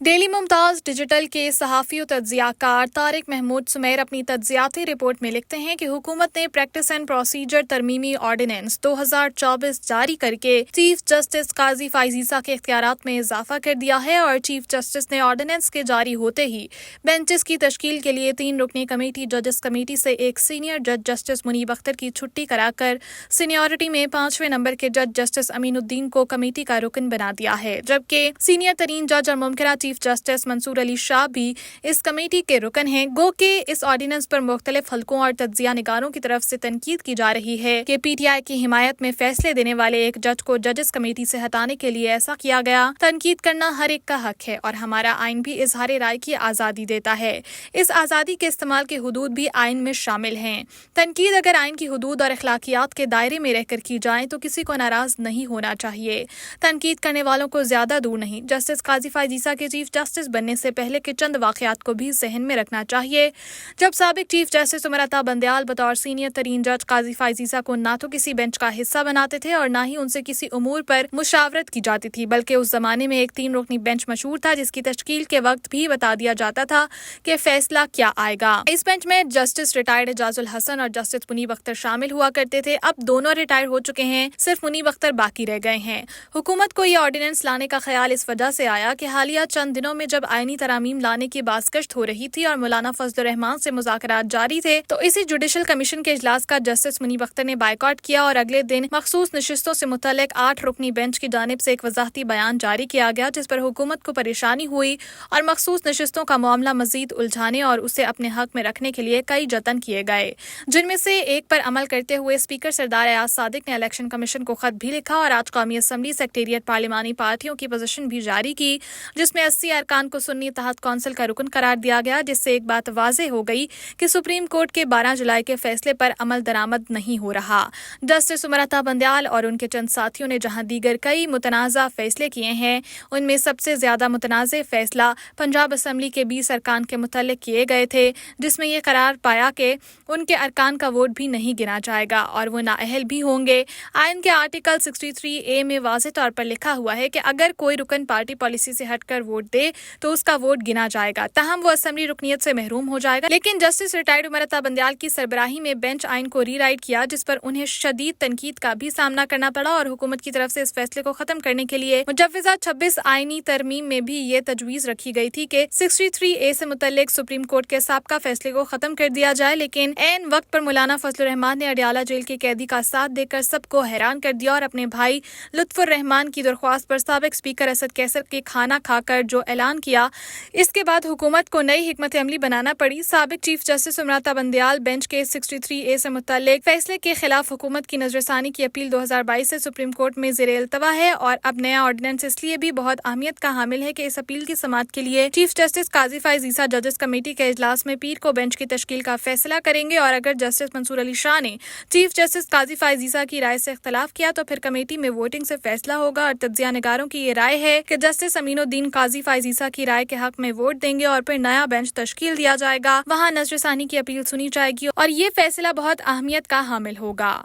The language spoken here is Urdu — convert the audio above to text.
ڈیلی ممتاز ڈیجیٹل کے صحافی و تجزیہ کار طارق محمود سمیر اپنی تجزیاتی رپورٹ میں لکھتے ہیں کہ حکومت نے پریکٹس اینڈ پروسیجر ترمیمی آرڈیننس 2024 جاری کر کے چیف جسٹس قاضی فائز عیسیٰ کے اختیارات میں اضافہ کر دیا ہے اور چیف جسٹس نے آرڈیننس کے جاری ہوتے ہی بینچز کی تشکیل کے لیے 3 رکنی کمیٹی ججز کمیٹی سے ایک سینئر جج جسٹس منیب اختر کی چھٹی کرا کر سینیورٹی میں 5ویں نمبر کے جج جسٹس امین الدین کو کمیٹی کا رکن بنا دیا ہے، جبکہ سینئر ترین جج اور ممکنہ چیف جسٹس منصور علی شاہ بھی اس کمیٹی کے رکن ہیں۔ گو کہ اس آرڈیننس پر مختلف حلقوں اور تجزیہ نگاروں کی طرف سے تنقید کی جا رہی ہے کہ پی ٹی آئی کی حمایت میں فیصلے دینے والے ایک جج کو ججز کمیٹی سے ہٹانے کے لیے ایسا کیا گیا۔ تنقید کرنا ہر ایک کا حق ہے اور ہمارا آئین بھی اظہار رائے کی آزادی دیتا ہے۔ اس آزادی کے استعمال کے حدود بھی آئین میں شامل ہیں۔ تنقید اگر آئین کی حدود اور اخلاقیات کے دائرے میں رہ کر کی جائے تو کسی کو ناراض نہیں ہونا چاہیے۔ تنقید کرنے والوں کو زیادہ دور نہیں، جسٹس قاضی فائز عیسیٰ کے چیف جسٹس بننے سے پہلے کے چند واقعات کو بھی ذہن میں رکھنا چاہیے، جب سابق چیف جسٹس عمر عطا بندیال بطور سینئر ترین جج قاضی فائز عیسیٰ کو نہ تو کسی بینچ کا حصہ بناتے تھے اور نہ ہی ان سے کسی امور پر مشاورت کی جاتی تھی، بلکہ اس زمانے میں ایک 3 رکنی بینچ مشہور تھا جس کی تشکیل کے وقت بھی بتا دیا جاتا تھا کہ فیصلہ کیا آئے گا۔ اس بینچ میں جسٹس ریٹائرڈ اعجاز الحسن اور جسٹس منیب اختر شامل ہوا کرتے تھے، اب دونوں ریٹائر ہو چکے ہیں، صرف منیب اختر باقی رہ گئے ہیں۔ حکومت کو یہ آرڈیننس لانے کا خیال اس وجہ سے آیا کہ حالیہ چند دنوں میں جب آئینی ترامیم لانے کی بازگشت ہو رہی تھی اور مولانا فضل الرحمان سے مذاکرات جاری تھے تو اسی جوڈیشل کمیشن کے اجلاس کا جسٹس منیب اختر نے بائیکاٹ کیا اور اگلے دن مخصوص نشستوں سے متعلق 8 رکنی بینچ کی جانب سے ایک وضاحتی بیان جاری کیا گیا جس پر حکومت کو پریشانی ہوئی اور مخصوص نشستوں کا معاملہ مزید الجھانے اور اسے اپنے حق میں رکھنے کے لیے کئی جتن کیے گئے، جن میں سے ایک پر عمل کرتے ہوئے اسپیکر سردار ایاز صادق نے الیکشن کمیشن کو خط بھی لکھا اور آج قومی اسمبلی سیکریٹریٹ پارلیمانی پارٹیوں کی پوزیشن بھی جاری کی، جس میں 80 ارکان کو سنی اتحاد کونسل کا رکن قرار دیا گیا، جس سے ایک بات واضح ہو گئی کہ سپریم کورٹ کے 12 جولائی کے فیصلے پر عمل درآمد نہیں ہو رہا۔ جسٹس عمر عطا بندیال اور ان کے چند ساتھیوں نے جہاں دیگر کئی متنازع فیصلے کیے ہیں، ان میں سب سے زیادہ متنازع فیصلہ پنجاب اسمبلی کے 20 ارکان کے متعلق کیے گئے تھے، جس میں یہ قرار پایا کہ ان کے ارکان کا ووٹ بھی نہیں گنا جائے گا اور وہ نااہل بھی ہوں گے۔ آئین کے آرٹیکل 63A میں واضح طور پر لکھا ہوا ہے کہ اگر کوئی رکن پارٹی پالیسی سے ہٹ کر ووٹ دے تو اس کا ووٹ گنا جائے گا، تاہم وہ اسمبلی رکنیت سے محروم ہو جائے گا۔ لیکن جسٹس ریٹائرڈ عمر عطا بندیال کی سربراہی میں بینچ آئین کو ری رائٹ کیا، جس پر انہیں شدید تنقید کا بھی سامنا کرنا پڑا اور حکومت کی طرف سے اس فیصلے کو ختم کرنے کے لیے مجوزہ 26 آئینی ترمیم میں بھی یہ تجویز رکھی گئی تھی کہ 63A سے متعلق سپریم کورٹ کے سابقہ فیصلے کو ختم کر دیا جائے، لیکن عین وقت پر مولانا فضل الرحمان نے اڈیالہ جیل کے قیدی کا ساتھ دے کر سب کو حیران کر دیا اور اپنے بھائی لطف الرحمان کی درخواست پر سابق اسپیکر اسد کیسر کے کھانا کھا کر جو اعلان کیا، اس کے بعد حکومت کو نئی حکمت عملی بنانا پڑی۔ سابق chief justice Umar Ata Bandial bench کے 63A سے متعلق فیصلے کے خلاف حکومت کی نظر ثانی کی اپیل 2022 سے سپریم کورٹ میں زیر التوا ہے اور اب نیا آرڈیننس اس لیے بھی بہت اہمیت کا حامل ہے کہ اس اپیل کی سماعت کے لیے چیف جسٹس قاضی فائز عیسیٰ ججز کمیٹی کے اجلاس میں پیر کو بینچ کی تشکیل کا فیصلہ کریں گے اور اگر جسٹس منصور علی شاہ نے چیف جسٹس قاضی فائز عیسیٰ کی رائے سے اختلاف کیا تو پھر کمیٹی میں ووٹنگ سے فیصلہ ہوگا اور تجزیہ نگاروں کی یہ رائے ہے کہ جسٹس امین الدین قاضی فائز عیسیٰ کی رائے کے حق میں ووٹ دیں گے اور پھر نیا بینچ تشکیل دیا جائے گا، وہاں نظر ثانی کی اپیل سنی جائے گی اور یہ فیصلہ بہت اہمیت کا حامل ہوگا۔